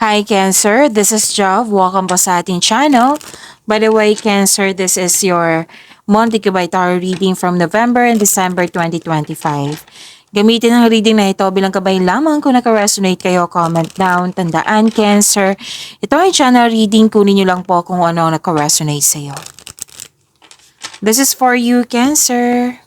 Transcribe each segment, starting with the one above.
Hi Cancer, this is Jov. Welcome po sa ating channel. By the way, Cancer, this is your monthly Kubay Tarot reading from November and December 2025. Gamitin ang reading na ito bilang kabay lamang. Kung naka-resonate kayo, comment down. Tandaan, Cancer, ito ay channel reading. Kunin nyo lang po kung ano ang naka-resonate sa iyo. This is for you, Cancer.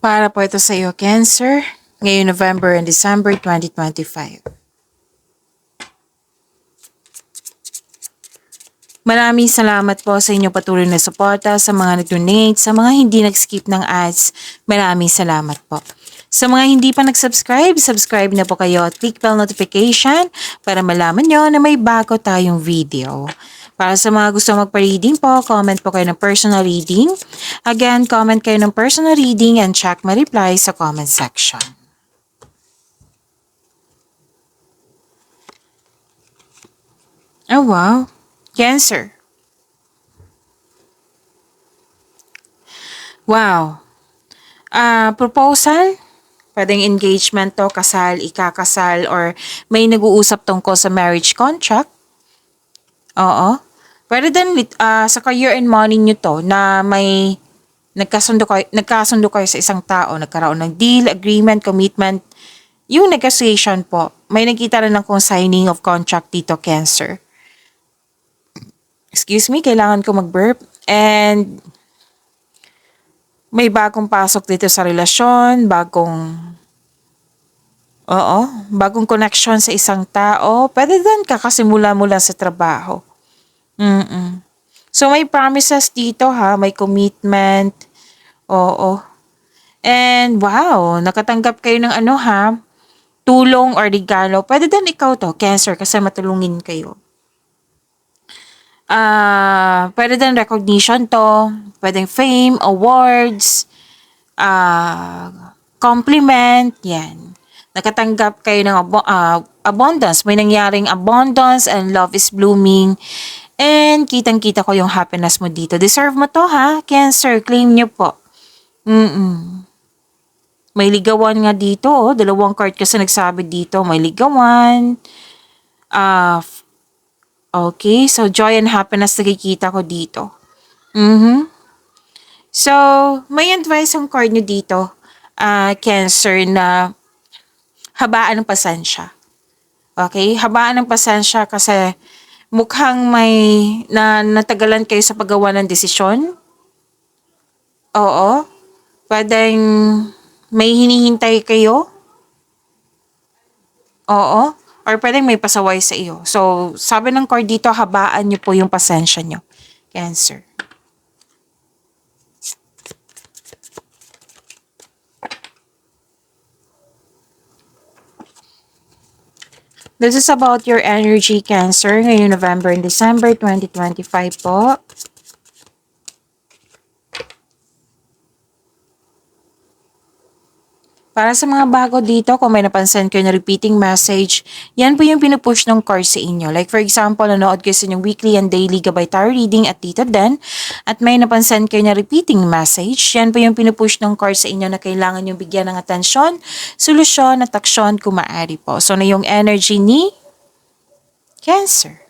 Para po ito sa iyo, Cancer, ngayong November and December 2025. Maraming salamat po sa inyong patuloy na suporta, sa mga nag-donate, sa mga hindi nag-skip ng ads. Maraming salamat po. Sa mga hindi pa nag-subscribe, subscribe na po kayo at click bell notification para malaman nyo na may bago tayong video. Para sa mga gusto magpa-reading po, comment po kayo ng personal reading. Again, comment kayo ng personal reading and check my reply sa comment section. Oh wow, Cancer. Wow. Proposal? Pwedeng engagement to, kasal, ikakasal, or may nag-uusap tungkol sa marriage contract. Oo. Pwede din sa career and money nyo to na may nagkasundo kayo sa isang tao, nagkaroon ng deal, agreement, commitment, yung negotiation po. May nakita rin ng kung signing of contract dito, Cancer. Excuse me, kailangan ko mag-burp. And may bagong pasok dito sa relasyon, bagong connection sa isang tao. Pwede din kakasimula mula sa trabaho. So may promises dito ha, may commitment. Oo. And wow, nakatanggap kayo ng tulong or regalo. Pwede din ikaw to, Cancer, kasi matulungin kayo. Pwede din recognition to, pwedeng fame, awards, compliment, yan. Nakatanggap kayo ng abundance. May nangyaring abundance and love is blooming. And kitang-kita ko yung happiness mo dito. Deserve mo to ha, Cancer. Claim nyo po. May ligawan nga dito. Dalawang card kasi nagsabi dito. May ligawan. Okay, so joy and happiness nakikita ko dito. So, may advice ang card nyo dito, Cancer, na habaan ng pasensya. Okay, habaan ng pasensya kasi mukhang may natagalan kayo sa paggawa ng desisyon. Oo, pwedeng may hinihintay kayo. Oo. Or pwedeng may pasaway sa iyo. So, sabi ng card dito, habaan niyo po yung pasensya niyo, Cancer. This is about your energy, Cancer, ngayong November and December 2025 po. Para sa mga bago dito, kung may napansin kayo na repeating message, yan po yung pinupush ng card sa inyo. Like for example, nanood kayo sa inyong weekly and daily Gabay Tarot reading at dito din, at may napansin kayo na repeating message, yan po yung pinupush ng card sa inyo na kailangan yung bigyan ng atensyon, solusyon at aksyon kung maaari po. So na yung energy ni Cancer.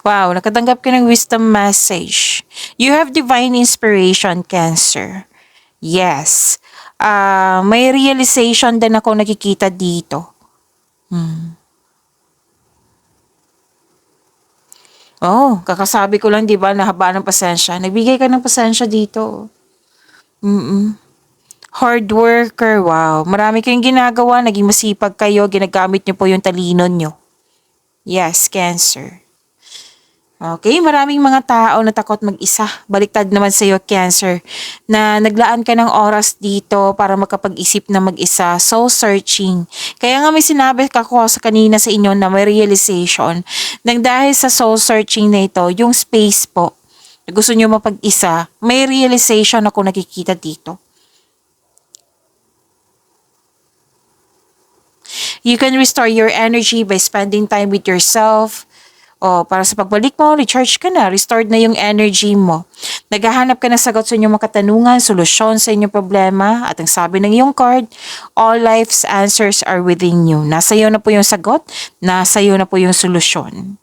Wow, nakatanggap ka ng wisdom message. You have divine inspiration, Cancer. Yes. May realization din ako nakikita dito. Oh, kakasabi ko lang, di ba, nahaba ng pasensya. Nagbigay ka ng pasensya dito. Hard worker, wow. Marami kayong ginagawa, naging masipag kayo, ginagamit niyo po yung talino niyo. Yes, Cancer. Okay, maraming mga tao na takot mag-isa. Baliktad naman sa iyo, Cancer, na naglaan ka ng oras dito para makapag-isip na mag-isa, soul searching. Kaya nga may sinabi ka ko sa kanina sa inyo na may realization. Nang dahil sa soul searching na ito, yung space po, na gusto nyo mapag-isa, may realization ako nakikita dito. You can restore your energy by spending time with yourself. O, para sa pagbalik mo, recharge ka na, restored na yung energy mo. Naghahanap ka ng sagot sa inyong mga katanungan, solusyon sa inyong problema, at ang sabi ng iyong card, all life's answers are within you. Nasa iyo na po yung sagot, nasa iyo na po yung solusyon.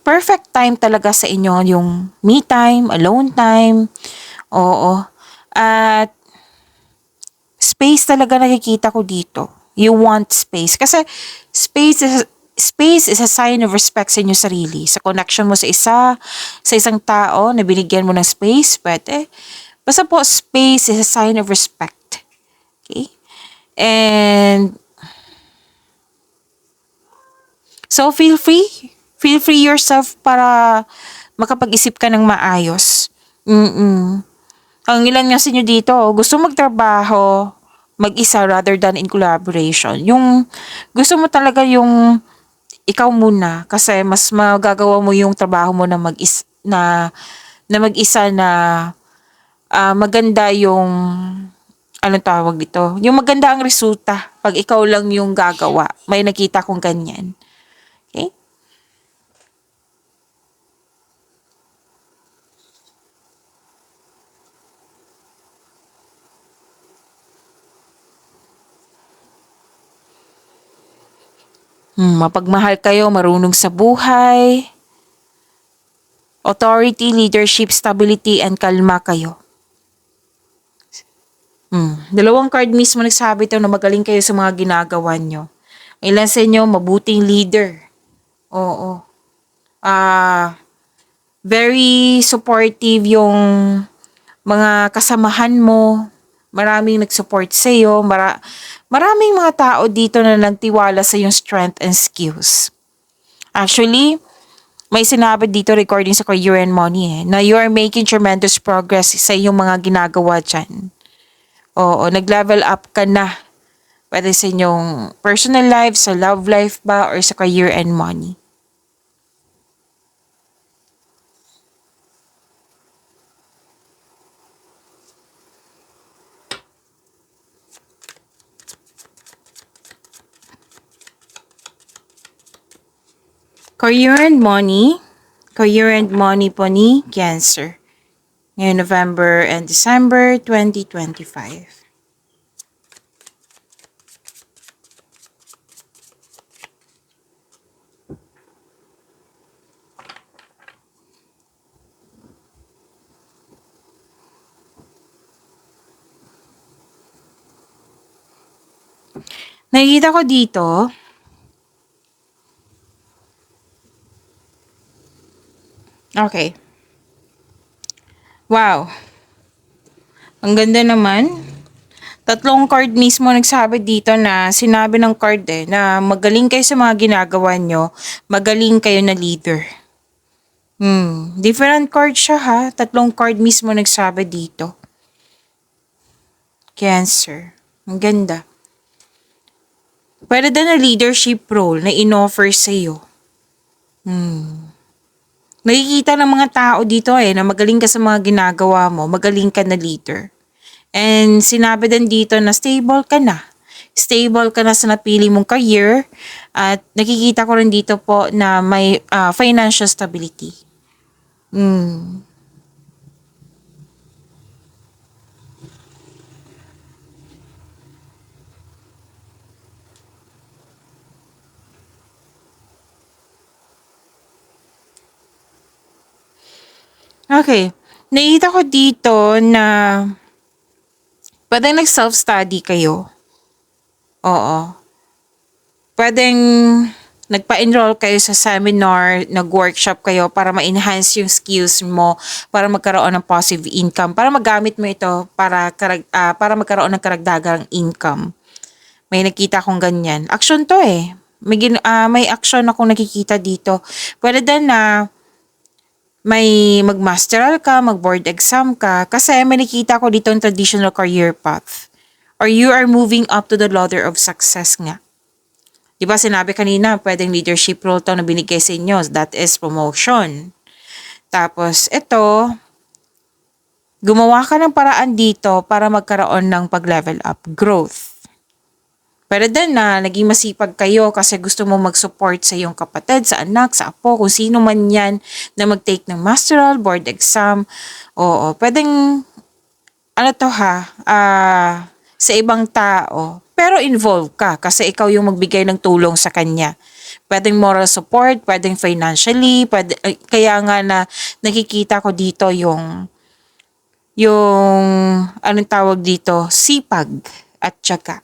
Perfect time talaga sa inyo yung me time, alone time. Oo. At space talaga nakikita ko dito. You want space. Kasi space is a sign of respect sa inyong sarili. Sa connection mo sa isang tao na binigyan mo ng space, pwede. Basta po, space is a sign of respect. Okay? And so feel free. Feel free yourself para makapag-isip ka ng maayos. Ang ilan nga sa inyo dito, gusto magtrabaho mag-isa rather than in collaboration. Yung gusto mo talaga yung ikaw muna kasi mas magagawa mo yung trabaho mo na mag-isa na maganda yung anong tawag dito? Yung maganda ang resulta pag ikaw lang yung gagawa. May nakita kong ganyan. Okay? Mapagmahal kayo, marunong sa buhay, authority, leadership, stability, and kalma kayo. Dalawang card mismo nagsabi ito na magaling kayo sa mga ginagawa nyo. Ilan sa inyo, mabuting leader. Oo. Very supportive yung mga kasamahan mo. Maraming nag-support sa iyo. Maraming mga tao dito na nagtiwala sa yung strength and skills. Actually, may sinabi dito recording sa Career and Money na you are making tremendous progress sa iyong mga ginagawa dyan. Oo, nag-level up ka na. Pwede sa inyong personal life, sa love life ba, or sa career and money. Career and money. Career and money po ni Cancer. Ngayon November and December 2025. Nakikita ko dito, okay. Wow. Ang ganda naman. Tatlong card mismo nagsabi dito na sinabi ng card na magaling kayo sa mga ginagawa nyo, magaling kayo na leader. Different card siya ha. Tatlong card mismo nagsabi dito. Cancer. Ang ganda. Pwede din na leadership role na in-offer sa'yo. Nakikita ng mga tao dito na magaling ka sa mga ginagawa mo, magaling ka na leader. And sinabi din dito na stable ka na. Stable ka na sa napili mong career at nakikita ko rin dito po na may financial stability. Okay. Nakita ko dito na pwedeng nag-self-study kayo. Oo. Pwedeng nagpa-enroll kayo sa seminar, nag-workshop kayo para ma-enhance yung skills mo, para magkaroon ng passive income, para magamit mo ito para magkaroon ng karagdagang income. May nakita akong ganyan. Action to eh. May action akong nakikita dito. Pwede din na may mag-masteral ka, mag-board exam ka, kasi may nakita ko dito ang traditional career path. Or you are moving up to the ladder of success nga. Diba sinabi kanina, pwedeng leadership role to na binigay sa inyo. That is promotion. Tapos ito, gumawa ka ng paraan dito para magkaroon ng pag-level up, growth. Pero din na naging masipag kayo kasi gusto mo mag-support sa iyong kapatid, sa anak, sa apo, kung sino man yan na mag-take ng masteral, board exam. Oo, pwedeng, sa ibang tao. Pero involve ka kasi ikaw yung magbigay ng tulong sa kanya. Pwedeng moral support, pwedeng financially, kaya nga na nakikita ko dito yung anong tawag dito, sipag at tiyaga.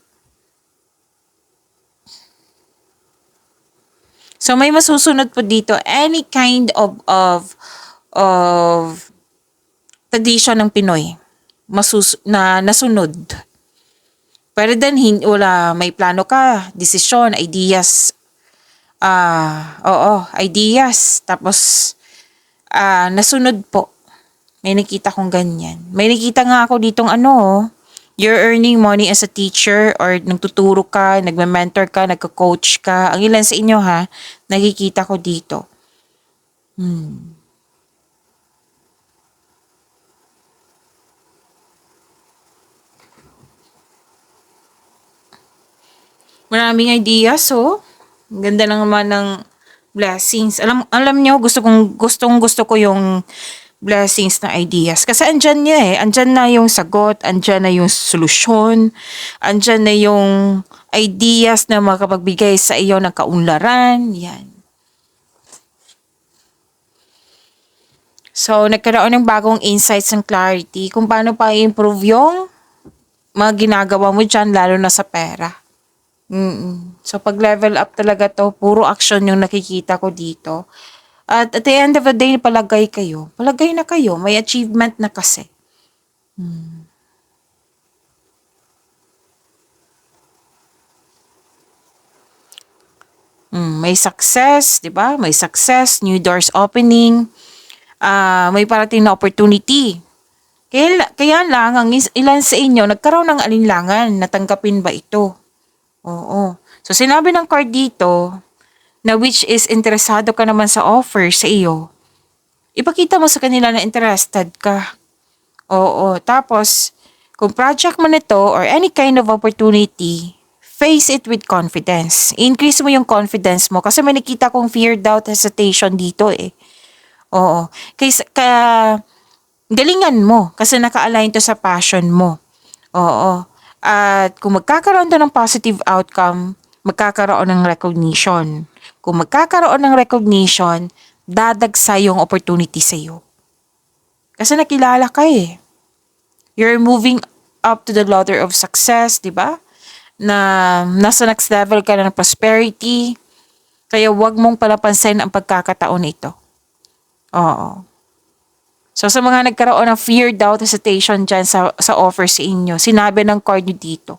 So may masusunod po dito any kind of tradition ng Pinoy na nasunod. Pero din wala may plano ka, desisyon, ideas. Ideas. Tapos nasunod po. May nakita kong ganyan. May nakita nga ako ditong you're earning money as a teacher or nagtuturo ka, nagme-mentor ka, nagko-coach ka. Ang ilan sa inyo nakikita ko dito. Maraming ideas, Ang ganda naman ng blessings. Alam nyo, gusto ko yung blessings na ideas. Kasi andyan niya andyan na yung sagot, andyan na yung solusyon, andyan na yung ideas na makapagbigay sa iyo ng kaunlaran. Yan. So, nagkaroon ng bagong insights and clarity kung paano pa i-improve yung mga ginagawa mo dyan, lalo na sa pera. So, pag level up talaga to, puro action yung nakikita ko dito. At the end of the day, palagay na kayo, may achievement na kasi. May success, di ba? May success, new doors opening, may parating na opportunity. Kaya lang, ang ilan sa inyo, nagkaroon ng alinlangan, natanggapin ba ito? Oo. So, sinabi ng card dito, na which is interesado ka naman sa offer sa iyo, ipakita mo sa kanila na interested ka. Oo. Tapos, kung project man ito or any kind of opportunity, face it with confidence. Increase mo yung confidence mo kasi may nakita kong fear, doubt, hesitation dito Oo. Galingan mo kasi naka-align to sa passion mo. Oo. At kung magkakaroon to ng positive outcome, magkakaroon ng recognition. Kung magkakaroon ng recognition, dadagsa yung opportunity sa iyo. Kasi nakilala ka You're moving up to the ladder of success, di ba? Na nasa next level ka na ng prosperity. Kaya wag mong palapansin ang pagkakataon ito. Oo. So sa mga nagkaroon ng fear, doubt, hesitation dyan sa offer sa inyo, sinabi ng card nyo dito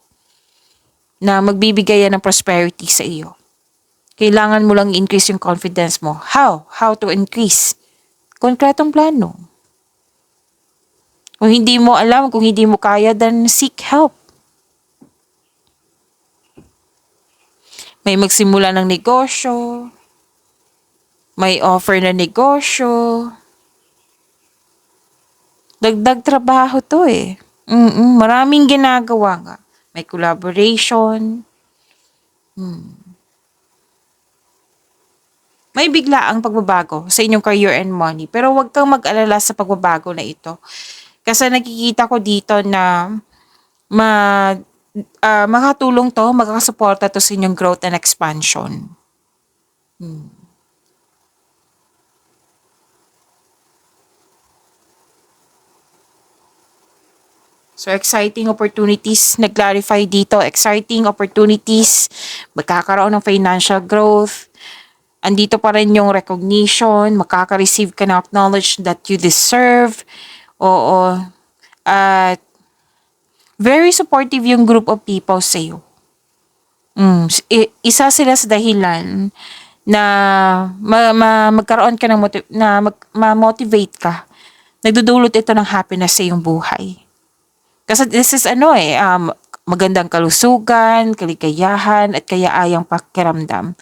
na magbibigay yan ng prosperity sa iyo. Kailangan mo lang i-increase yung confidence mo. How? How to increase? Konkretong plano. Kung hindi mo alam, kung hindi mo kaya, then seek help. May magsimula ng negosyo. May offer na negosyo. Dagdag trabaho to Maraming ginagawa nga. May collaboration. May biglaang pagbabago sa inyong career and money. Pero huwag kang mag-alala sa pagbabago na ito. Kasi nakikita ko dito na makatulong to, makakasuporta to sa inyong growth and expansion. So, exciting opportunities, nag-clarify dito, exciting opportunities, magkakaroon ng financial growth, andito pa rin yung recognition, makaka-receive ka ng acknowledge that you deserve, oo, at very supportive yung group of people sa iyo. Isa sila sa dahilan na magkaroon ka ng ma-motivate ka. Nagdudulot ito ng happiness sa iyong buhay. Kasi this is magandang kalusugan, kaligayahan, at kayaayang pakiramdam.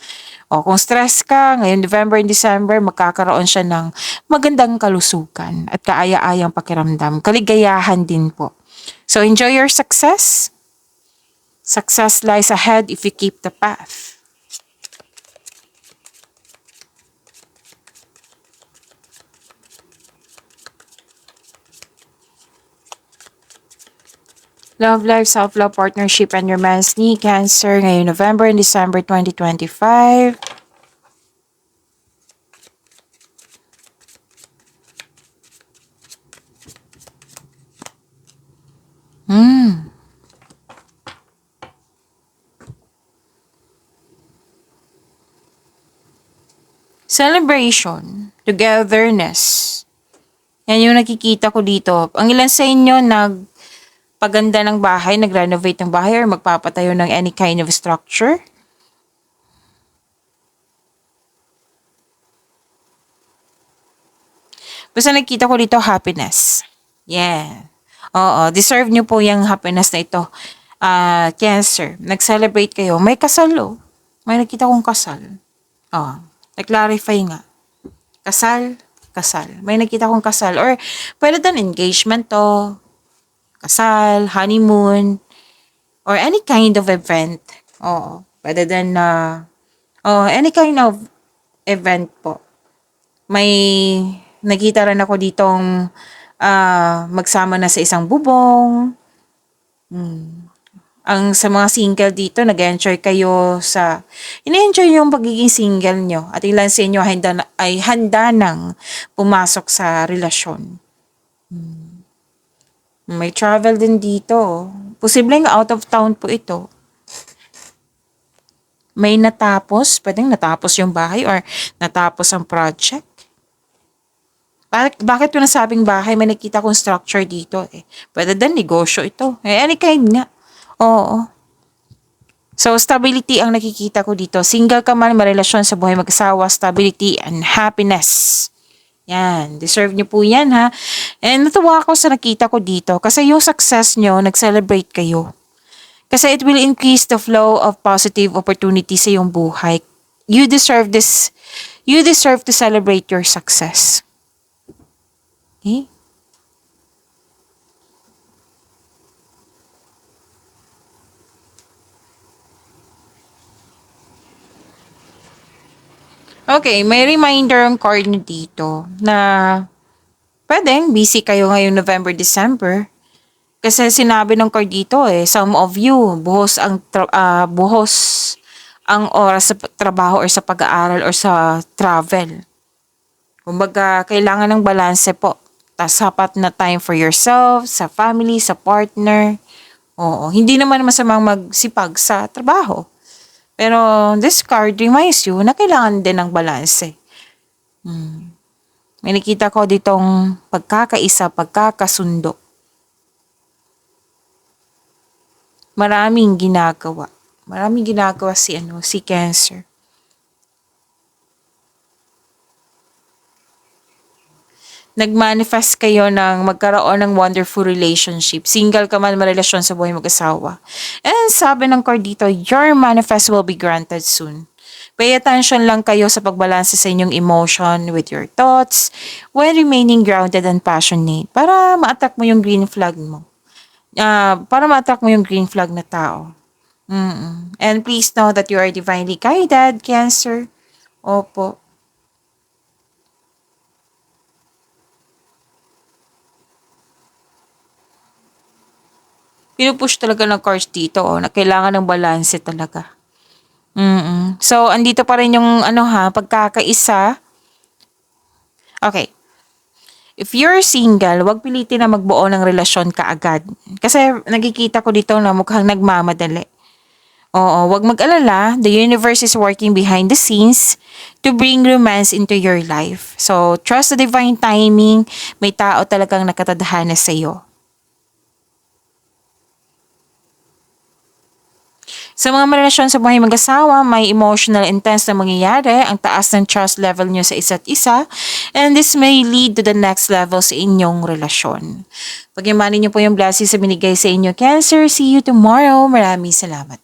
O kung stress ka, ngayon November and December, magkakaroon siya ng magandang kalusugan at kaaya-ayang pakiramdam. Kaligayahan din po. So enjoy your success. Success lies ahead if you keep the path. Love life, self-love, partnership, and romance ni Cancer ngayong November and December 2025. Celebration, togetherness. Yan yung nakikita ko dito. Ang ilan sa inyo nagpaganda ng bahay, nag-renovate ng bahay, or magpapatayo ng any kind of structure. Basta nakikita ko dito happiness. Yeah. Oo, deserve nyo po yung happiness na ito. Cancer, nag-celebrate kayo. May kasal May nakita kong kasal. I-clarify nga. Kasal. May nakita kong kasal. Or pwede din engagement kasal, honeymoon, or any kind of event. Oo. Pwede din any kind of event po. May nakita rin ako ditong magsama na sa isang bubong. Ang sa mga single dito, nag-enjoy kayo ini-enjoy yung pagiging single nyo. At ilan sa inyo ay handa nang pumasok sa relasyon. May travel din dito. Posibleng out of town po ito. May pwedeng natapos yung bahay or natapos ang project. Bakit ko nasabing bahay? May nakita kong structure dito Pwede din negosyo ito. Any kind nga. Oo. So, stability ang nakikita ko dito. Single ka man, marelasyon sa buhay mag-asawa, stability and happiness. Yan. Deserve nyo po yan, ha? And natuwa ako sa nakita ko dito kasi yung success nyo, nag-celebrate kayo. Kasi it will increase the flow of positive opportunities sa iyong buhay. You deserve this. You deserve to celebrate your success. Okay? Okay, may reminder ang card nyo dito na pwedeng busy kayo ngayong November, December. Kasi sinabi ng card dito some of you, buhos ang oras sa trabaho or sa pag-aaral or sa travel. Kumbaga, kailangan ng balanse po. Tas sapat na time for yourself, sa family, sa partner. Oo, hindi naman masamang magsipag sa trabaho. Pero this card reminds you na kailangan din ng balanse. May nakita ko ditong pagkakaisa, pagkakasundo. Maraming ginagawa. Si Cancer. Nag-manifest kayo ng magkaroon ng wonderful relationship. Single ka man, marelasyon sa buhay mag-asawa. And sabi ng card dito, your manifest will be granted soon. Pay attention lang kayo sa pagbalanse sa inyong emotion with your thoughts while remaining grounded and passionate para ma-attract mo yung green flag mo. Na tao. And please know that you are divinely guided, Cancer. Opo. Pinupush talaga ng cards dito na kailangan ng balanse talaga. So, andito pa rin yung pagkakaisa. Okay. If you're single, wag pilitin na magbuo ng relasyon kaagad. Kasi nakikita ko dito na mukhang nagmamadali. Oo, wag mag-alala. The universe is working behind the scenes to bring romance into your life. So, trust the divine timing. May tao talagang nakatadhana sa iyo. Sa mga relasyon sa buhay mag-asawa, may emotional intense na mangyayari, ang taas ng trust level nyo sa isa't isa, and this may lead to the next level sa inyong relasyon. Pagyamanin nyo po yung blessings sa binigay sa inyo, Cancer. See you tomorrow. Maraming salamat.